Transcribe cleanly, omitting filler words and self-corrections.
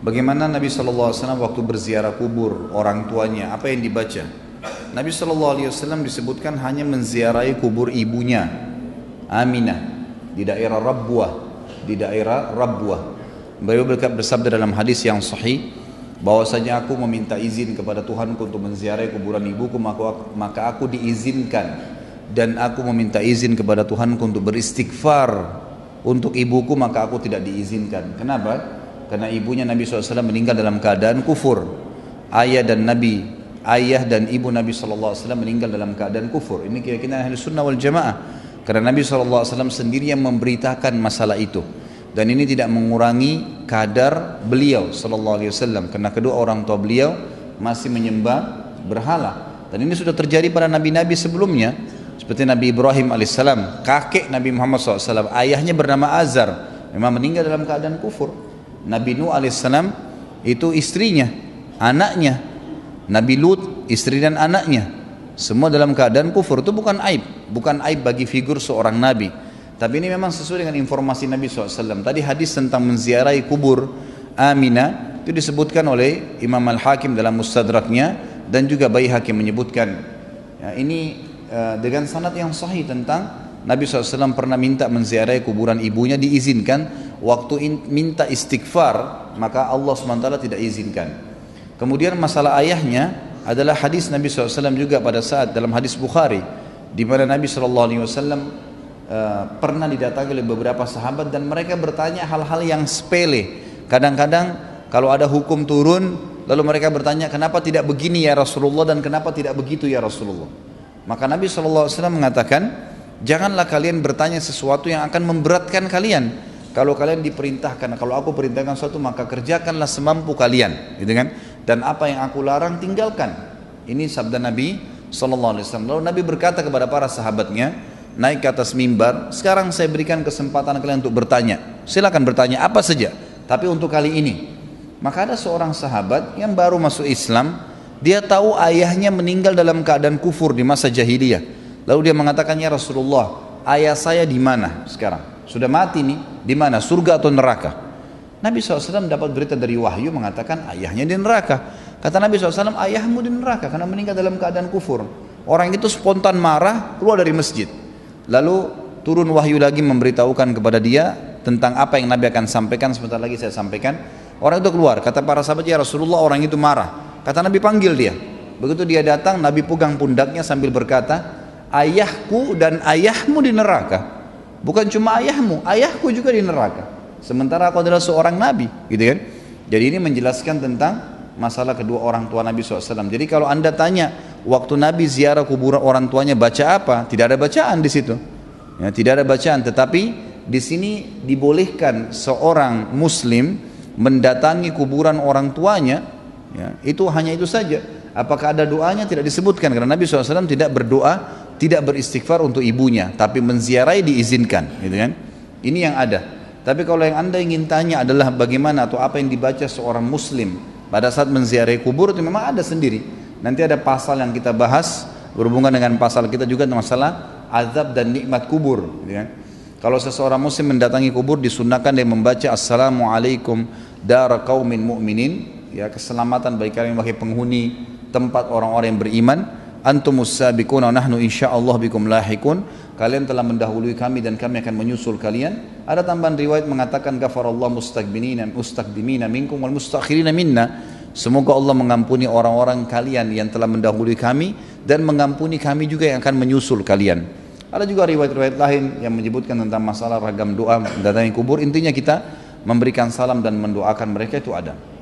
Bagaimana Nabi SAW waktu berziarah kubur orang tuanya, apa yang dibaca? Nabi SAW disebutkan hanya menziarahi kubur ibunya, Aminah, di daerah Rabwah. Beliau bersabda dalam hadis yang sahih, bahwasanya aku meminta izin kepada Tuhanku untuk menziarahi kuburan ibuku, maka aku diizinkan, dan aku meminta izin kepada Tuhanku untuk beristighfar untuk ibuku, maka aku tidak diizinkan. Kenapa? Karena ibunya Nabi SAW meninggal dalam keadaan kufur. Ayah dan ibu Nabi SAW meninggal dalam keadaan kufur. Ini keyakinan ahli sunnah wal jamaah. Karena Nabi SAW sendiri yang memberitakan masalah itu. Dan ini tidak mengurangi kadar beliau SAW. Karena kedua orang tua beliau masih menyembah berhala. Dan ini sudah terjadi pada nabi-nabi sebelumnya. Seperti Nabi Ibrahim AS, kakek Nabi Muhammad SAW. Ayahnya bernama Azar, memang meninggal dalam keadaan kufur. Nabi Nuh alaihissalam itu istrinya, anaknya. Nabi Lut, istri dan anaknya, semua dalam keadaan kufur. Itu bukan aib bagi figur seorang nabi. Tapi ini memang sesuai dengan informasi Nabi SAW. Tadi hadis tentang menziarahi kubur Aminah itu disebutkan oleh Imam Al-Hakim dalam Mustadraknya, dan juga Baihaqi menyebutkan ya, ini dengan sanad yang sahih tentang Nabi SAW pernah minta menziarahi kuburan ibunya, diizinkan. Waktu minta istighfar, maka Allah SWT tidak izinkan. Kemudian masalah ayahnya adalah hadis Nabi SAW juga pada saat dalam hadis Bukhari, di mana Nabi SAW pernah didatangi oleh beberapa sahabat, dan mereka bertanya hal-hal yang sepele. Kadang-kadang kalau ada hukum turun, lalu mereka bertanya, kenapa tidak begini ya Rasulullah, dan kenapa tidak begitu ya Rasulullah. Maka Nabi SAW mengatakan, janganlah kalian bertanya sesuatu yang akan memberatkan kalian. Kalau kalian diperintahkan, kalau aku perintahkan sesuatu, maka kerjakanlah semampu kalian, gitu kan? Dan apa yang aku larang tinggalkan. Ini sabda Nabi SAW. Lalu Nabi berkata kepada para sahabatnya, naik ke atas mimbar, sekarang saya berikan kesempatan kalian untuk bertanya. Silakan bertanya apa saja, tapi untuk kali ini. Maka ada seorang sahabat yang baru masuk Islam, dia tahu ayahnya meninggal dalam keadaan kufur di masa jahiliyah. Lalu dia mengatakan, ya Rasulullah, ayah saya di mana sekarang? Sudah mati nih, di mana? Surga atau neraka? Nabi SAW dapat berita dari wahyu mengatakan ayahnya di neraka. Kata Nabi SAW, ayahmu di neraka karena meninggal dalam keadaan kufur. Orang itu spontan marah, keluar dari masjid. Lalu turun wahyu lagi memberitahukan kepada dia tentang apa yang Nabi akan sampaikan. Sebentar lagi saya sampaikan. Orang itu keluar, kata para sahabat, ya Rasulullah, orang itu marah. Kata Nabi, panggil dia. Begitu dia datang, Nabi pegang pundaknya sambil berkata, ayahku dan ayahmu di neraka. Bukan cuma ayahmu, ayahku juga di neraka. Sementara aku adalah seorang nabi, gitu kan? Jadi ini menjelaskan tentang masalah kedua orang tua Nabi SAW. Jadi kalau anda tanya, waktu Nabi ziarah kuburan orang tuanya baca apa? Tidak ada bacaan di situ. Ya, tidak ada bacaan. Tetapi di sini dibolehkan seorang Muslim mendatangi kuburan orang tuanya. Ya, itu hanya itu saja. Apakah ada doanya? Tidak disebutkan, karena Nabi SAW tidak berdoa, tidak beristighfar untuk ibunya, tapi menziarahi diizinkan, gitu kan? Ini yang ada. Tapi kalau yang anda ingin tanya adalah bagaimana atau apa yang dibaca seorang Muslim pada saat menziarahi kubur, itu memang ada sendiri. Nanti ada pasal yang kita bahas berhubungan dengan pasal kita juga masalah azab dan nikmat kubur, gitu kan? Kalau seseorang Muslim mendatangi kubur, disunnahkan dia membaca Assalamualaikum dara qaumin mu'minin, ya, keselamatan bagi kalian wahai penghuni tempat orang-orang yang beriman. Antumus sabiquna nahnu insyaallah bikum lahikun. Kalian telah mendahului kami dan kami akan menyusul kalian. Ada tambahan riwayat mengatakan ghafarallahu mustaqdimina minkum wal mustakhirina minna. Semoga Allah mengampuni orang-orang kalian yang telah mendahului kami, dan mengampuni kami juga yang akan menyusul kalian. Ada juga riwayat-riwayat lain yang menyebutkan tentang masalah ragam doa mendatangi kubur. Intinya kita memberikan salam dan mendoakan mereka, itu ada.